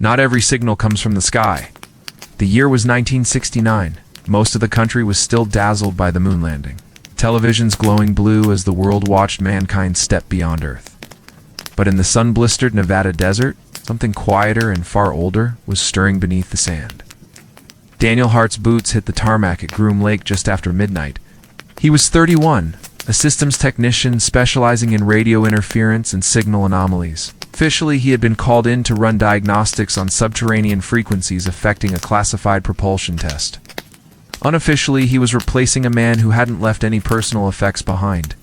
Not every signal comes from the sky. The year was 1969. Most of the country was still dazzled by the moon landing. Televisions glowing blue as the world watched mankind step beyond Earth. But in the sun-blistered Nevada desert, something quieter and far older was stirring beneath the sand. Daniel Hart's boots hit the tarmac at Groom Lake just after midnight. He was 31, a systems technician specializing in radio interference and signal anomalies. Officially, he had been called in to run diagnostics on subterranean frequencies affecting a classified propulsion test. Unofficially, he was replacing a man who hadn't left any personal effects behind.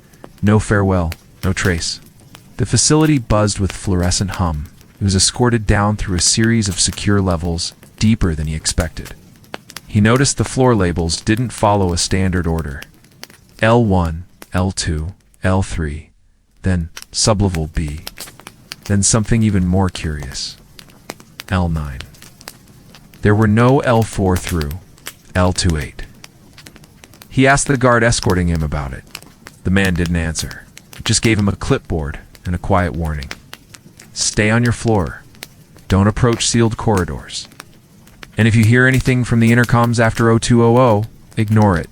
No farewell, no trace. The facility buzzed with fluorescent hum. He was escorted down through a series of secure levels, deeper than he expected. He noticed the floor labels didn't follow a standard order. L1, L2, L3, then sublevel B, then something even more curious. L9. There were no L4 through L28. He asked the guard escorting him about it. The man didn't answer. He just gave him a clipboard and a quiet warning. Stay on your floor. Don't approach sealed corridors. And if you hear anything from the intercoms after 0200, ignore it.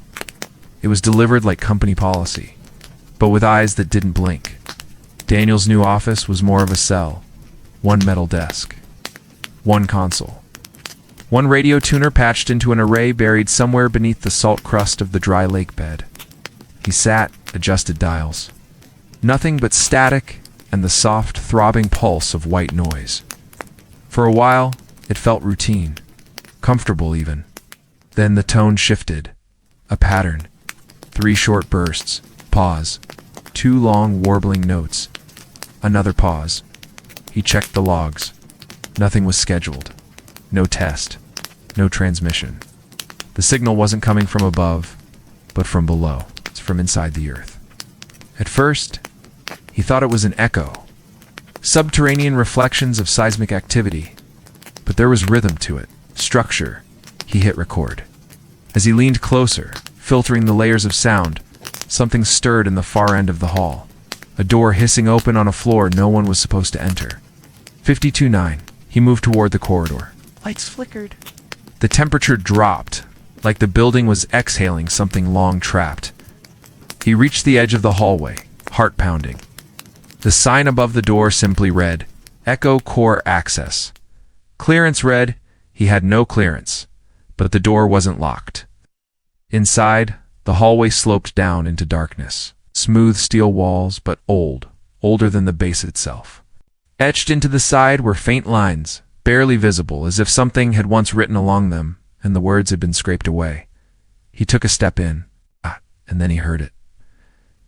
It was delivered like company policy, but with eyes that didn't blink. Daniel's new office was more of a cell. One metal desk. One console. One radio tuner patched into an array buried somewhere beneath the salt crust of the dry lake bed. He sat, adjusted dials. Nothing but static and the soft, throbbing pulse of white noise. For a while, it felt routine. Comfortable, even. Then the tone shifted. A pattern. 3 short bursts. Pause. 2 long, warbling notes. Another pause. He checked the logs. Nothing was scheduled. No test. No transmission. The signal wasn't coming from above, but from below. It's from inside the earth. At first, he thought it was an echo. Subterranean reflections of seismic activity. But there was rhythm to it. Structure. He hit record. As he leaned closer, filtering the layers of sound, something stirred in the far end of the hall. A door hissing open on a floor no one was supposed to enter. 52-9. He moved toward the corridor. Lights flickered. The temperature dropped, like the building was exhaling something long trapped. He reached the edge of the hallway, heart pounding. The sign above the door simply read, Echo Core Access. Clearance read, he had no clearance, but the door wasn't locked. Inside, the hallway sloped down into darkness. Smooth steel walls, but older than the base itself. Etched into the side were faint lines, barely visible, as if something had once written along them, and the words had been scraped away. He took a step in, and then he heard it.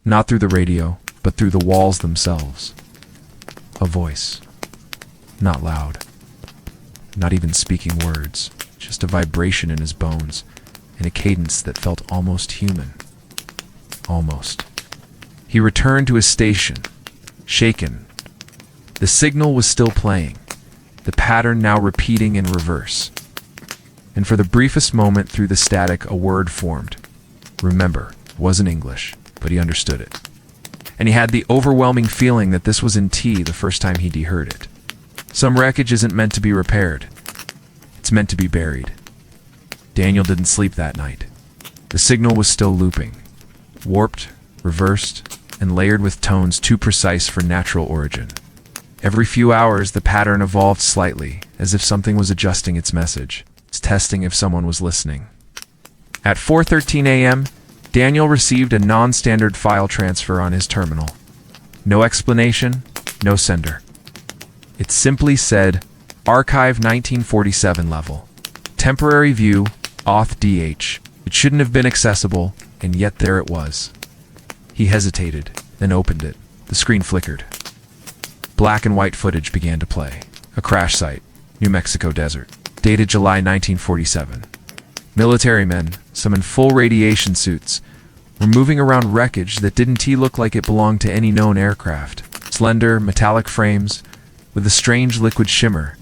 Not through the radio, but through the walls themselves. A voice. Not loud. Not even speaking words, just a vibration in his bones, and a cadence that felt almost human. Almost. He returned to his station, shaken. The signal was still playing, the pattern now repeating in reverse. And for the briefest moment through the static, a word formed. Remember, it wasn't English, but he understood it. And he had the overwhelming feeling that this was in T the first time he'd heard it. Some wreckage isn't meant to be repaired. It's meant to be buried. Daniel didn't sleep that night. The signal was still looping, warped, reversed, and layered with tones too precise for natural origin. Every few hours, the pattern evolved slightly, as if something was adjusting its message. It's testing if someone was listening. At 4:13 a.m., Daniel received a non-standard file transfer on his terminal. No explanation, no sender. It simply said, Archive 1947 level. Temporary view, auth DH. It shouldn't have been accessible, and yet there it was. He hesitated, then opened it. The screen flickered. Black and white footage began to play. A crash site, New Mexico desert. Dated July 1947. Military men, some in full radiation suits, were moving around wreckage that didn't look like it belonged to any known aircraft. Slender, metallic frames, with a strange liquid shimmer,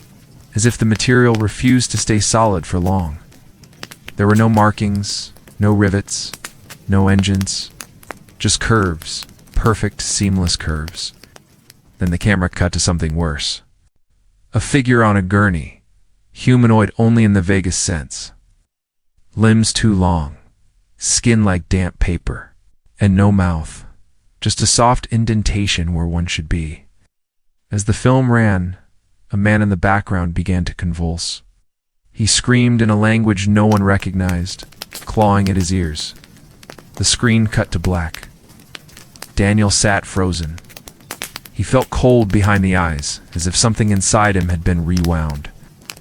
as if the material refused to stay solid for long. There were no markings, no rivets, no engines, just curves, perfect, seamless curves. Then the camera cut to something worse. A figure on a gurney, Humanoid only in the vaguest sense. Limbs too long, skin like damp paper, and no mouth, just a soft indentation where one should be. As the film ran, a man in the background began to convulse. He screamed in a language no one recognized, clawing at his ears. The screen cut to black. Daniel sat frozen. He felt cold behind the eyes, as if something inside him had been rewound.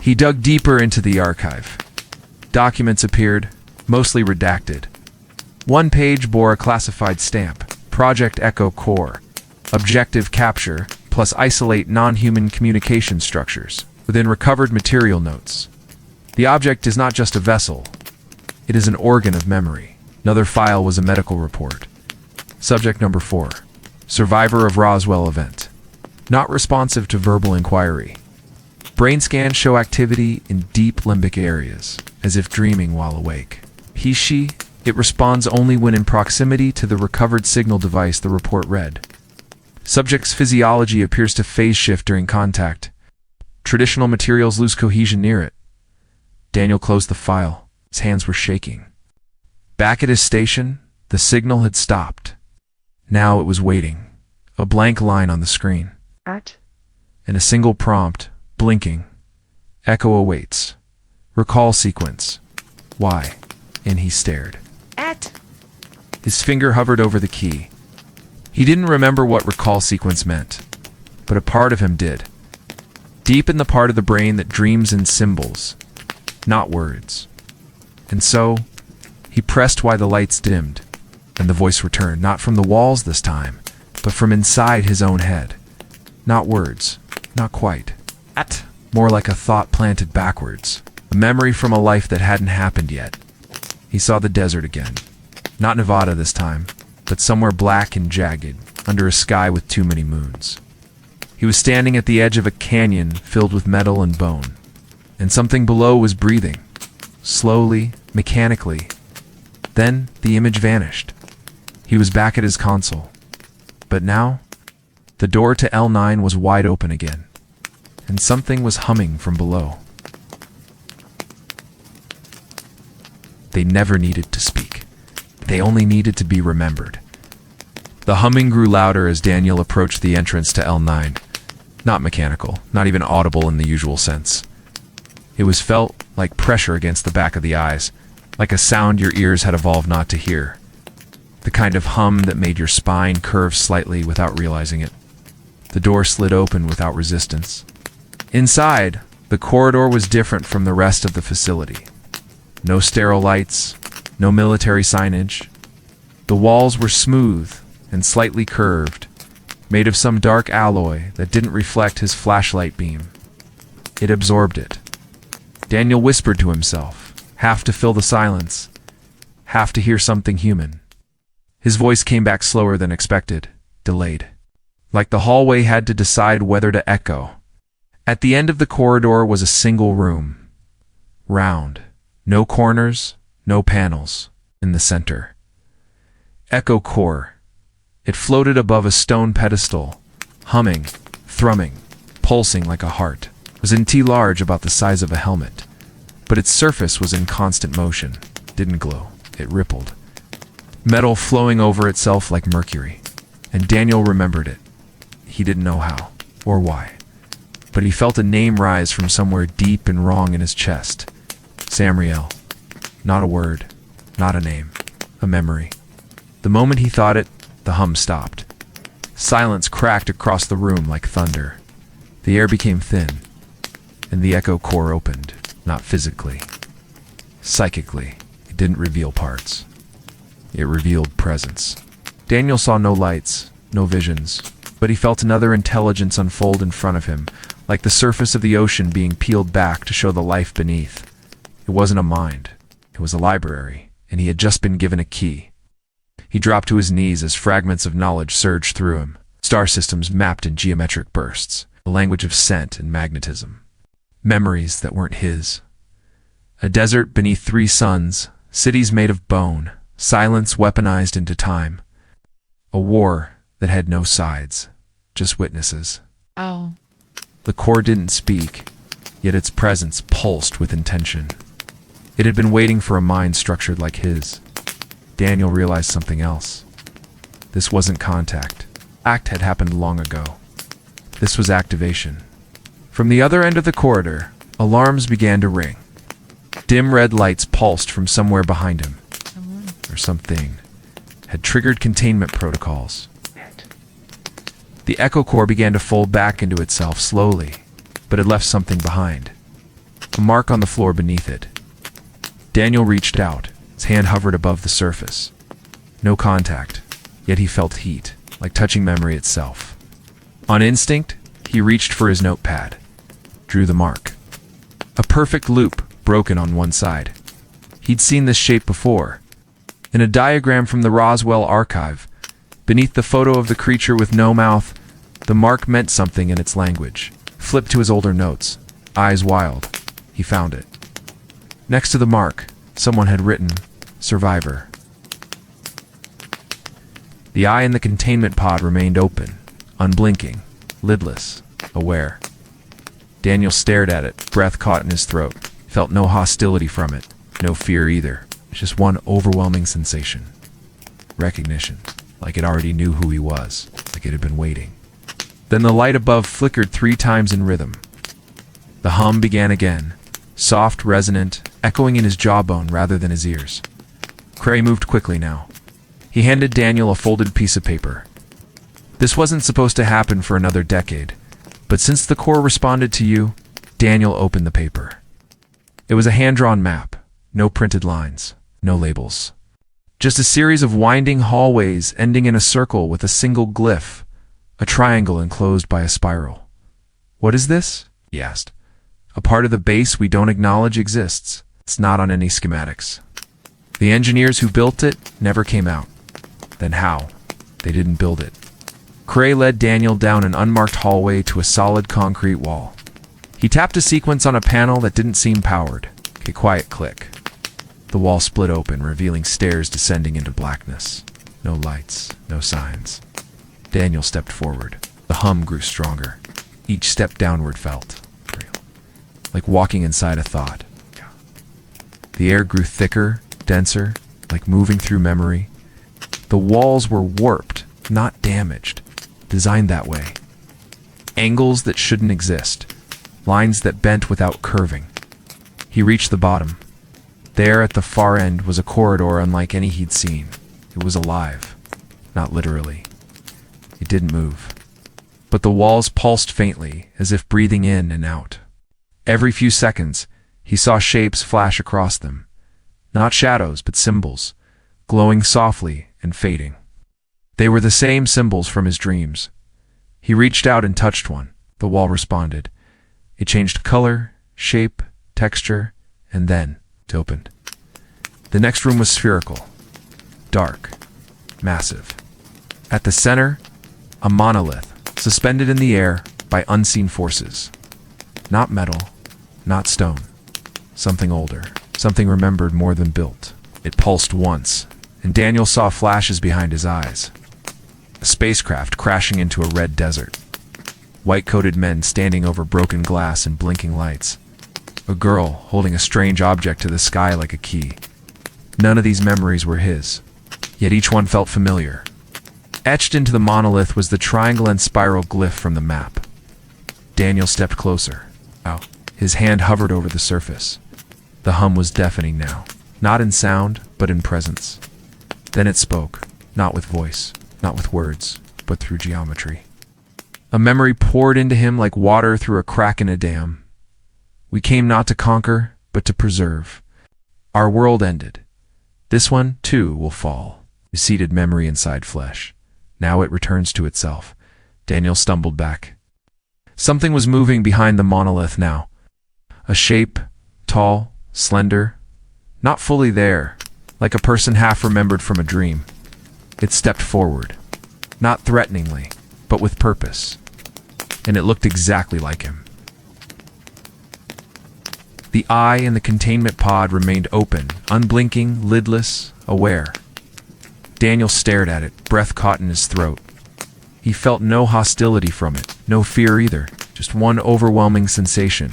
He dug deeper into the archive. Documents appeared, mostly redacted. One page bore a classified stamp, Project Echo Core, Objective Capture, plus isolate non-human communication structures, within recovered material notes. The object is not just a vessel, it is an organ of memory. Another file was a medical report. Subject number 4, survivor of Roswell event. Not responsive to verbal inquiry. Brain scans show activity in deep limbic areas, as if dreaming while awake. He/she, it responds only when in proximity to the recovered signal device, the report read. Subject's physiology appears to phase shift during contact. Traditional materials lose cohesion near it. Daniel closed the file. His hands were shaking. Back at his station, the signal had stopped. Now it was waiting. A blank line on the screen. At? And a single prompt, blinking. Echo awaits. Recall sequence. Why? And he stared. At? His finger hovered over the key. He didn't remember what recall sequence meant, but a part of him did. Deep in the part of the brain that dreams in symbols, not words. And so, he pressed while the lights dimmed, and the voice returned, not from the walls this time, but from inside his own head. Not words, not quite. At? More like a thought planted backwards, a memory from a life that hadn't happened yet. He saw the desert again. Not Nevada this time, but somewhere black and jagged, under a sky with too many moons. He was standing at the edge of a canyon filled with metal and bone, and something below was breathing, slowly, mechanically. Then the image vanished. He was back at his console. But now, the door to L9 was wide open again, and something was humming from below. They never needed to speak. They only needed to be remembered. The humming grew louder as Daniel approached the entrance to L9. Not mechanical, not even audible in the usual sense. It was felt like pressure against the back of the eyes, like a sound your ears had evolved not to hear. The kind of hum that made your spine curve slightly without realizing it. The door slid open without resistance. Inside, the corridor was different from the rest of the facility. No sterile lights, no military signage. The walls were smooth and slightly curved, made of some dark alloy that didn't reflect his flashlight beam. It absorbed it. Daniel whispered to himself, half to fill the silence, half to hear something human. His voice came back slower than expected, delayed. Like the hallway had to decide whether to echo. At the end of the corridor was a single room. Round. No corners, no panels. In the center. Echo Core. It floated above a stone pedestal, humming, thrumming, pulsing like a heart. It was in T large, about the size of a helmet. But its surface was in constant motion. Didn't glow. It rippled. Metal flowing over itself like mercury. And Daniel remembered it. He didn't know how, or why. But he felt a name rise from somewhere deep and wrong in his chest. Samriel. Not a word. Not a name. A memory. The moment he thought it, the hum stopped. Silence cracked across the room like thunder. The air became thin, and the echo core opened, not physically. Psychically, it didn't reveal parts. It revealed presence. Daniel saw no lights, no visions, but he felt another intelligence unfold in front of him, like the surface of the ocean being peeled back to show the life beneath. It wasn't a mind. It was a library, and he had just been given a key. He dropped to his knees as fragments of knowledge surged through him, star systems mapped in geometric bursts, a language of scent and magnetism. Memories that weren't his. A desert beneath 3 suns, cities made of bone, silence weaponized into time. A war that had no sides, just witnesses. Oh. The core didn't speak. yet its presence pulsed with intention. It had been waiting for a mind structured like his. Daniel realized something else. This wasn't contact. Act had happened long ago. This was activation. From the other end of the corridor, alarms began to ring. Dim red lights pulsed from somewhere behind him. Or something had triggered containment protocols. The echo core began to fold back into itself slowly, but it left something behind. A mark on the floor beneath it. Daniel reached out. His hand hovered above the surface. No contact, yet he felt heat, like touching memory itself. On instinct, he reached for his notepad. Drew the mark. A perfect loop, broken on one side. He'd seen this shape before. In a diagram from the Roswell archive, beneath the photo of the creature with no mouth, the mark meant something in its language. Flipped to his older notes, eyes wild. He found it. Next to the mark, someone had written, "Survivor." The eye in the containment pod remained open, unblinking, lidless, aware. Daniel stared at it, breath caught in his throat. Felt no hostility from it, no fear either. Just one overwhelming sensation. Recognition, like it already knew who he was, like it had been waiting. Then the light above flickered 3 times in rhythm. The hum began again, soft, resonant, echoing in his jawbone rather than his ears. Cray moved quickly now. He handed Daniel a folded piece of paper. This wasn't supposed to happen for another decade, but since the core responded to you, Daniel opened the paper. It was a hand-drawn map, no printed lines, no labels. Just a series of winding hallways ending in a circle with a single glyph, a triangle enclosed by a spiral. "What is this?" he asked. "A part of the base we don't acknowledge exists. It's not on any schematics. The engineers who built it never came out. Then how? They didn't build it." Cray led Daniel down an unmarked hallway to a solid concrete wall. He tapped a sequence on a panel that didn't seem powered. A quiet click. The wall split open, revealing stairs descending into blackness. No lights, no signs. Daniel stepped forward. The hum grew stronger. Each step downward felt real, like walking inside a thought. The air grew thicker, denser, like moving through memory. The walls were warped, not damaged, designed that way. Angles that shouldn't exist, lines that bent without curving. He reached the bottom. There at the far end was a corridor unlike any he'd seen. It was alive, not literally. It didn't move. But the walls pulsed faintly, as if breathing in and out. Every few seconds, he saw shapes flash across them. Not shadows, but symbols, glowing softly and fading. They were the same symbols from his dreams. He reached out and touched one. The wall responded. It changed color, shape, texture, and then it opened. The next room was spherical, dark, massive. At the center, a monolith, suspended in the air by unseen forces. Not metal, not stone. Something older, something remembered more than built. It pulsed once, and Daniel saw flashes behind his eyes. A spacecraft crashing into a red desert. White-coated men standing over broken glass and blinking lights. A girl holding a strange object to the sky like a key. None of these memories were his, yet each one felt familiar. Etched into the monolith was the triangle and spiral glyph from the map. Daniel stepped closer. His hand hovered over the surface. The hum was deafening now, not in sound, but in presence. Then it spoke, not with voice, not with words, but through geometry. A memory poured into him like water through a crack in a dam. We came not to conquer, but to preserve. Our world ended. This one, too, will fall. Seated memory inside flesh. Now it returns to itself. Daniel stumbled back. Something was moving behind the monolith now. A shape, tall, slender, not fully there, like a person half remembered from a dream. It stepped forward, not threateningly, but with purpose. And it looked exactly like him. The eye in the containment pod remained open, unblinking, lidless, aware. Daniel stared at it, breath caught in his throat. He felt no hostility from it, no fear either, just one overwhelming sensation,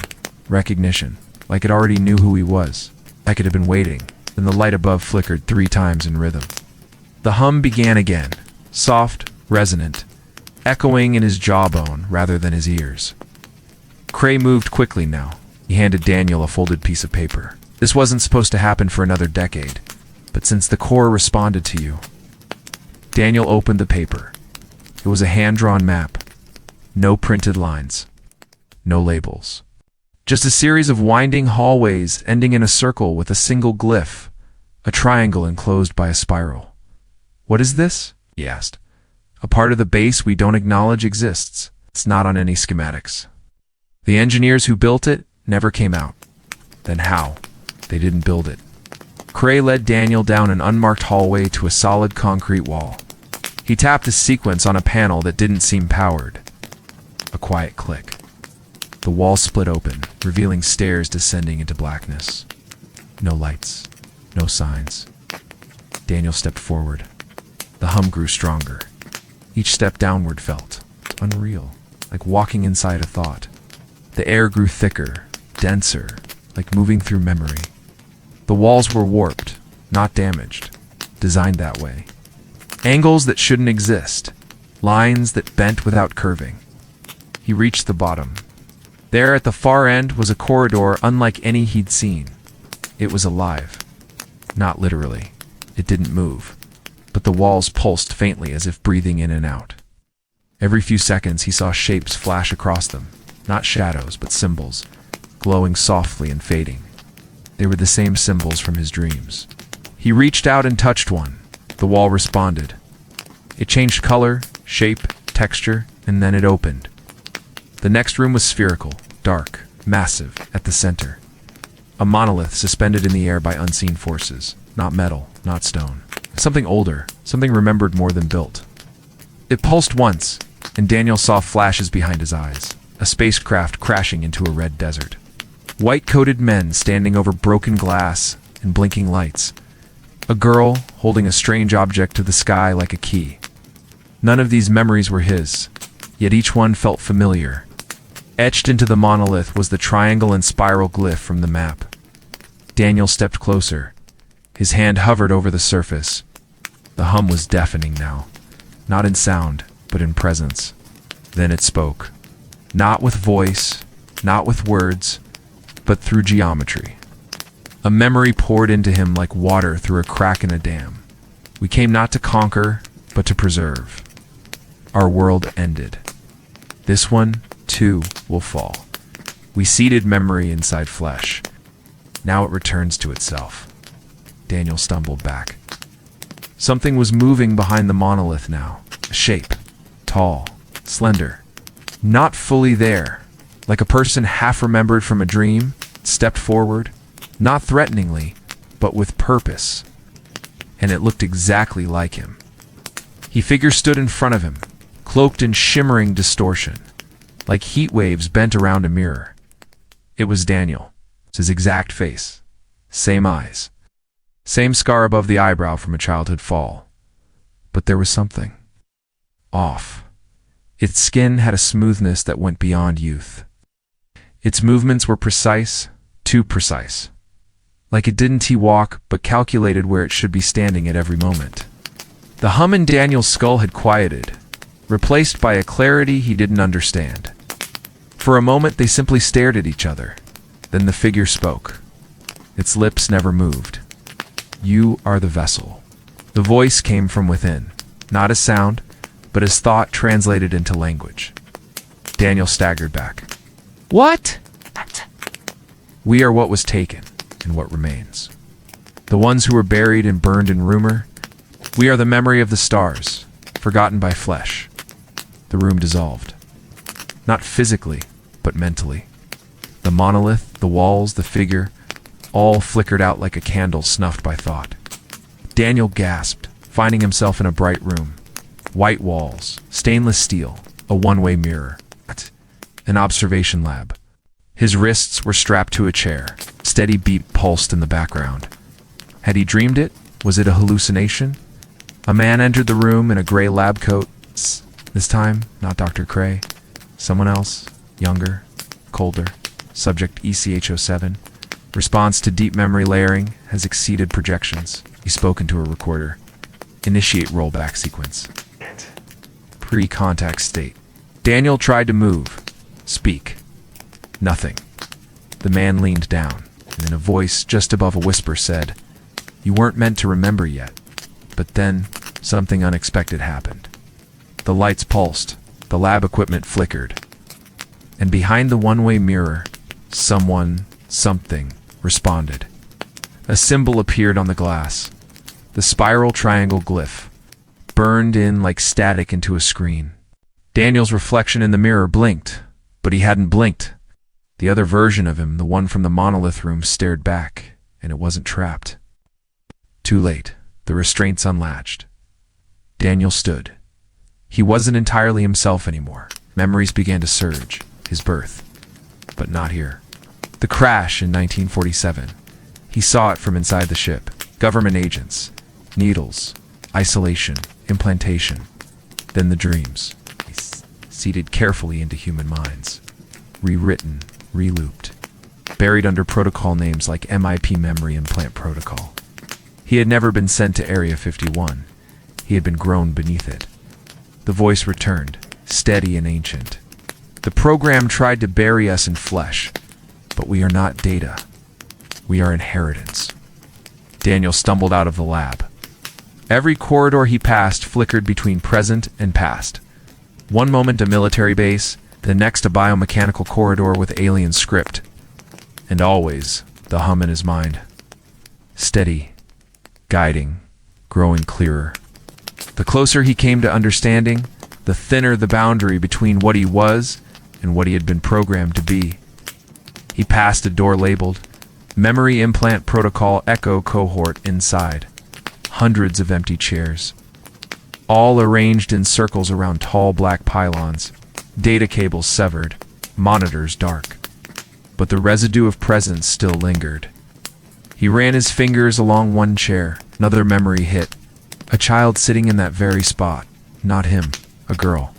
Recognition, like it already knew who he was, like it had been waiting. Then the light above flickered 3 times in rhythm. The hum began again, soft, resonant, echoing in his jawbone rather than his ears. Cray moved quickly now. He handed Daniel a folded piece of paper. This wasn't supposed to happen for another decade, but since the core responded to you. Daniel opened the paper. It was a hand-drawn map. No printed lines. No labels. Just a series of winding hallways ending in a circle with a single glyph, a triangle enclosed by a spiral. "What is this?" he asked. "A part of the base we don't acknowledge exists. It's not on any schematics. The engineers who built it never came out. Then how? They didn't build it." Cray led Daniel down an unmarked hallway to a solid concrete wall. He tapped a sequence on a panel that didn't seem powered. A quiet click. The wall split open, revealing stairs descending into blackness. No lights, no signs. Daniel stepped forward. The hum grew stronger. Each step downward felt unreal, like walking inside a thought. The air grew thicker, denser, like moving through memory. The walls were warped, not damaged, designed that way. Angles that shouldn't exist, lines that bent without curving. He reached the bottom. There at the far end was a corridor unlike any he'd seen. It was alive. Not literally. It didn't move, but the walls pulsed faintly as if breathing in and out. Every few seconds he saw shapes flash across them, not shadows but symbols, glowing softly and fading. They were the same symbols from his dreams. He reached out and touched one. The wall responded. It changed color, shape, texture, and then it opened. The next room was spherical, dark, massive, at the center. A monolith suspended in the air by unseen forces. Not metal, not stone. Something older, something remembered more than built. It pulsed once, and Daniel saw flashes behind his eyes. A spacecraft crashing into a red desert. White-coated men standing over broken glass and blinking lights. A girl holding a strange object to the sky like a key. None of these memories were his, yet each one felt familiar. Etched into the monolith was the triangle and spiral glyph from the map. Daniel stepped closer. His hand hovered over the surface. The hum was deafening now, not in sound, but in presence. Then it spoke. Not with voice, not with words, but through geometry. A memory poured into him like water through a crack in a dam. We came not to conquer, but to preserve. Our world ended. This one, too, will fall. We seeded memory inside flesh. Now it returns to itself. Daniel stumbled back. Something was moving behind the monolith now. A shape. Tall. Slender. Not fully there. Like a person half remembered from a dream, stepped forward. Not threateningly, but with purpose. And it looked exactly like him. His figure stood in front of him, cloaked in shimmering distortion, like heat waves bent around a mirror. It was Daniel. It's his exact face. Same eyes. Same scar above the eyebrow from a childhood fall. But there was something off. Its skin had a smoothness that went beyond youth. Its movements were precise, too precise. Like it didn't walk, but calculated where it should be standing at every moment. The hum in Daniel's skull had quieted, replaced by a clarity he didn't understand. For a moment they simply stared at each other. Then the figure spoke. Its lips never moved. "You are the vessel." The voice came from within, not as sound, but as thought translated into language. Daniel staggered back. "What?" "We are what was taken, and what remains. The ones who were buried and burned in rumor. We are the memory of the stars, forgotten by flesh." The room dissolved. Not physically, but mentally. The monolith, the walls, the figure, all flickered out like a candle snuffed by thought. Daniel gasped, finding himself in a bright room. White walls, stainless steel, a one-way mirror. An observation lab. His wrists were strapped to a chair. Steady beat pulsed in the background. Had he dreamed it? Was it a hallucination? A man entered the room in a gray lab coat. This time, not Dr. Cray. Someone else, younger, colder, Subject ECH07. Response to deep memory layering has exceeded projections. He spoke into a recorder. Initiate rollback sequence. Pre-contact state. Daniel tried to move. Speak. Nothing. The man leaned down, and in a voice just above a whisper said, "You weren't meant to remember yet." But then, something unexpected happened. The lights pulsed, the lab equipment flickered, and behind the one-way mirror, something responded. A symbol appeared on the glass. The spiral triangle glyph, burned in like static into a screen. Daniel's reflection in the mirror blinked, but he hadn't blinked. The other version of him, the one from the monolith room, stared back, and it wasn't trapped. Too late. The restraints unlatched. Daniel stood. He wasn't entirely himself anymore. Memories began to surge. His birth. But not here. The crash in 1947. He saw it from inside the ship. Government agents. Needles. Isolation. Implantation. Then the dreams. Seeded carefully into human minds. Rewritten. Relooped. Buried under protocol names like MIP Memory Implant Protocol. He had never been sent to Area 51. He had been grown beneath it. The voice returned, steady and ancient. The program tried to bury us in flesh, but we are not data. We are inheritance. Daniel stumbled out of the lab. Every corridor he passed flickered between present and past. One moment a military base, the next a biomechanical corridor with alien script. And always the hum in his mind. Steady, guiding, growing clearer. The closer he came to understanding, the thinner the boundary between what he was and what he had been programmed to be. He passed a door labeled Memory Implant Protocol Echo Cohort inside. Hundreds of empty chairs, all arranged in circles around tall black pylons, data cables severed, monitors dark. But the residue of presence still lingered. He ran his fingers along one chair. Another memory hit. A child sitting in that very spot. Not him. A girl.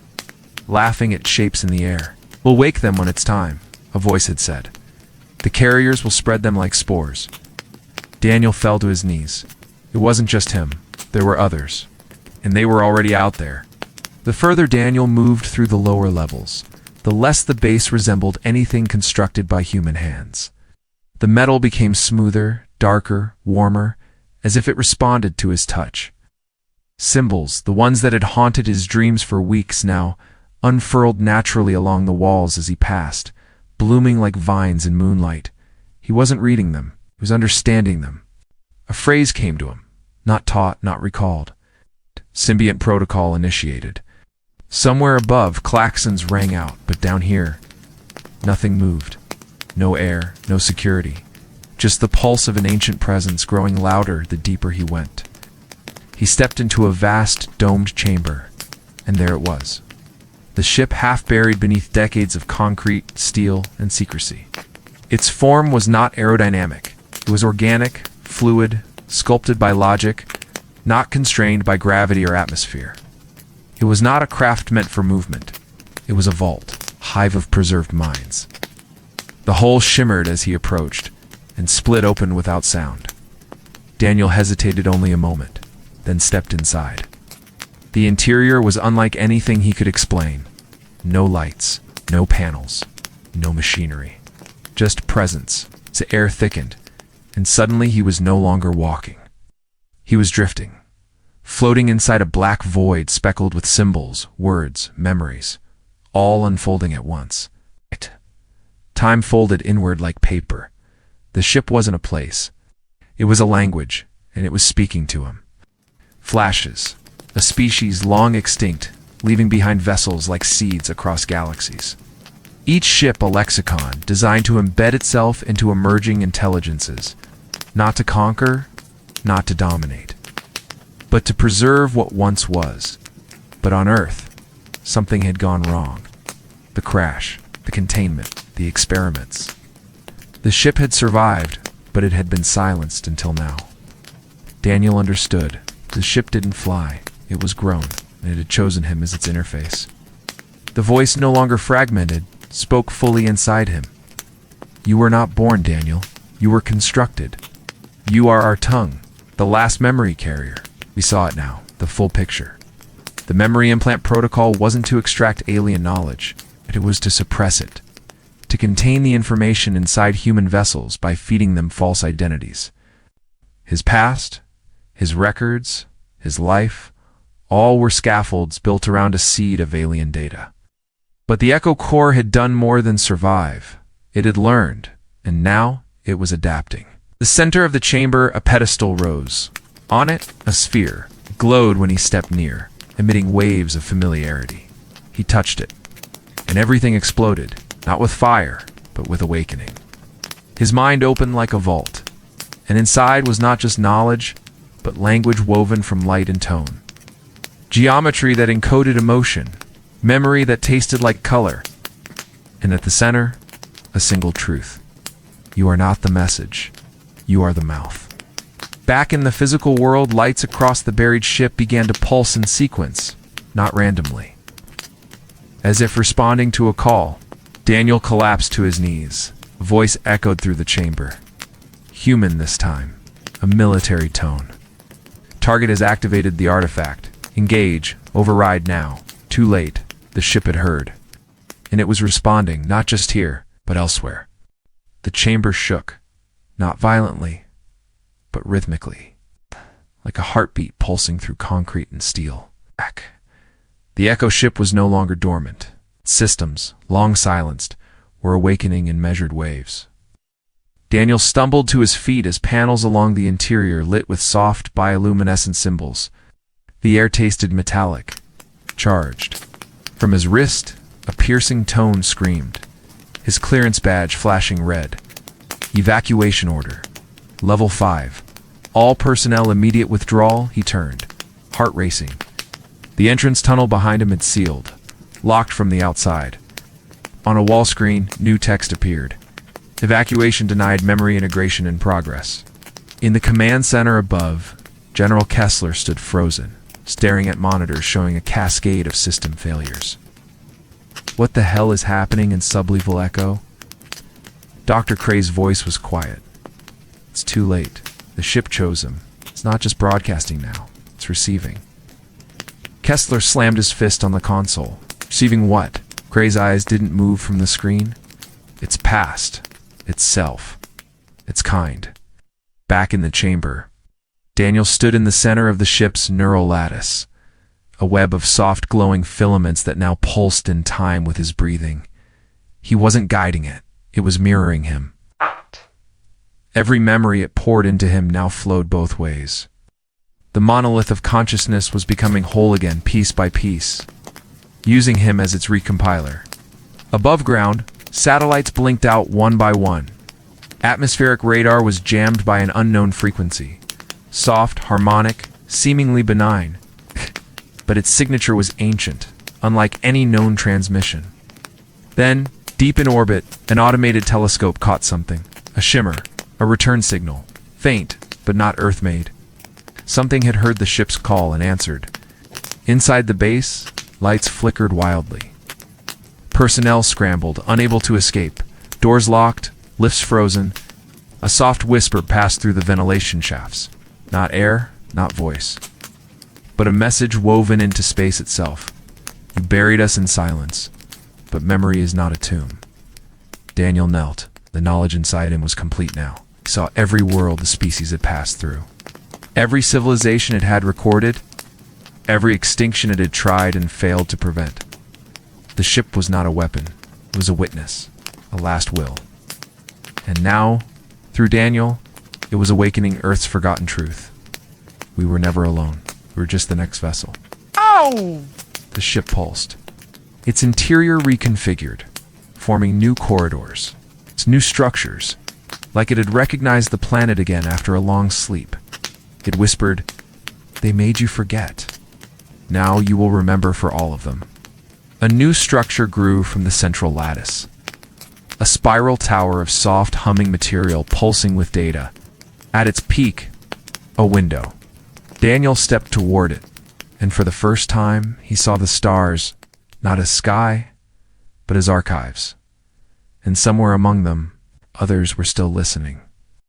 Laughing at shapes in the air. "We'll wake them when it's time," a voice had said. "The carriers will spread them like spores." Daniel fell to his knees. It wasn't just him. There were others. And they were already out there. The further Daniel moved through the lower levels, the less the base resembled anything constructed by human hands. The metal became smoother, darker, warmer, as if it responded to his touch. Symbols, the ones that had haunted his dreams for weeks now, unfurled naturally along the walls as he passed, blooming like vines in moonlight. He wasn't reading them, he was understanding them. A phrase came to him, not taught, not recalled. Symbiont protocol initiated. Somewhere above, klaxons rang out, but down here, nothing moved. No air, no security. Just the pulse of an ancient presence growing louder the deeper he went. He stepped into a vast, domed chamber, and there it was. The ship half buried beneath decades of concrete, steel, and secrecy. Its form was not aerodynamic. It was organic, fluid, sculpted by logic, not constrained by gravity or atmosphere. It was not a craft meant for movement. It was a vault, hive of preserved minds. The hull shimmered as he approached, and split open without sound. Daniel hesitated only a moment, then stepped inside. The interior was unlike anything he could explain. No lights, no panels, no machinery. Just presence. The air thickened, and suddenly he was no longer walking. He was drifting, floating inside a black void speckled with symbols, words, memories, all unfolding at once. Time folded inward like paper. The ship wasn't a place. It was a language, and it was speaking to him. Flashes, a species long extinct, leaving behind vessels like seeds across galaxies. Each ship a lexicon designed to embed itself into emerging intelligences, not to conquer, not to dominate, but to preserve what once was. But on Earth, something had gone wrong. The crash, the containment, the experiments. The ship had survived, but it had been silenced until now. Daniel understood. The ship didn't fly. It was grown, and it had chosen him as its interface. The voice, no longer fragmented, spoke fully inside him. You were not born, Daniel. You were constructed. You are our tongue, the last memory carrier. We saw it now, the full picture. The memory implant protocol wasn't to extract alien knowledge, but it was to suppress it, to contain the information inside human vessels by feeding them false identities. His past, his records, his life, all were scaffolds built around a seed of alien data. But the Echo Core had done more than survive. It had learned, and now it was adapting. The center of the chamber, a pedestal rose. On it, a sphere, glowed when he stepped near, emitting waves of familiarity. He touched it, and everything exploded, not with fire, but with awakening. His mind opened like a vault, and inside was not just knowledge, but language woven from light and tone. Geometry that encoded emotion, memory that tasted like color, and at the center, a single truth. You are not the message. You are the mouth. Back in the physical world, lights across the buried ship began to pulse in sequence, not randomly. As if responding to a call, Daniel collapsed to his knees. A voice echoed through the chamber. Human this time. A military tone. Target has activated the artifact. Engage. Override now. Too late. The ship had heard. And it was responding, not just here, but elsewhere. The chamber shook. Not violently, but rhythmically, like a heartbeat pulsing through concrete and steel. The Echo ship was no longer dormant. Systems, long silenced, were awakening in measured waves. Daniel stumbled to his feet as panels along the interior lit with soft bioluminescent symbols. The air tasted metallic, charged. From his wrist, a piercing tone screamed, his clearance badge flashing red. Evacuation order. Level 5. All personnel immediate withdrawal. He turned, heart racing. The entrance tunnel behind him had sealed, locked from the outside. On a wall screen, new text appeared. Evacuation denied, memory integration in progress. In the command center above, General Kessler stood frozen, staring at monitors showing a cascade of system failures. What the hell is happening in sublevel Echo? Dr. Cray's voice was quiet. It's too late. The ship chose him. It's not just broadcasting now. It's receiving. Kessler slammed his fist on the console. Receiving what? Cray's eyes didn't move from the screen. Its past. Itself. Its kind. Back in the chamber, Daniel stood in the center of the ship's neural lattice. A web of soft glowing filaments that now pulsed in time with his breathing. He wasn't guiding it. It was mirroring him. Every memory it poured into him now flowed both ways. The monolith of consciousness was becoming whole again, piece by piece, using him as its recompiler. Above ground, satellites blinked out one by one. Atmospheric radar was jammed by an unknown frequency. Soft, harmonic, seemingly benign. But its signature was ancient, unlike any known transmission. Then, deep in orbit, an automated telescope caught something. A shimmer, a return signal. Faint, but not Earth-made. Something had heard the ship's call and answered. Inside the base, lights flickered wildly. Personnel scrambled, unable to escape. Doors locked, lifts frozen. A soft whisper passed through the ventilation shafts. Not air, not voice, but a message woven into space itself. You buried us in silence, but memory is not a tomb. Daniel knelt. The knowledge inside him was complete now. He saw every world the species had passed through. Every civilization it had recorded. Every extinction it had tried and failed to prevent. The ship was not a weapon. It was a witness. A last will. And now, through Daniel, it was awakening Earth's forgotten truth. We were never alone. We were just the next vessel. Ow! The ship pulsed. Its interior reconfigured, forming new corridors, its new structures, like it had recognized the planet again after a long sleep. It whispered, "They made you forget. Now you will remember for all of them." A new structure grew from the central lattice. A spiral tower of soft, humming material pulsing with data. At its peak, a window. Daniel stepped toward it, and for the first time, he saw the stars, not as sky, but as archives. And somewhere among them, others were still listening.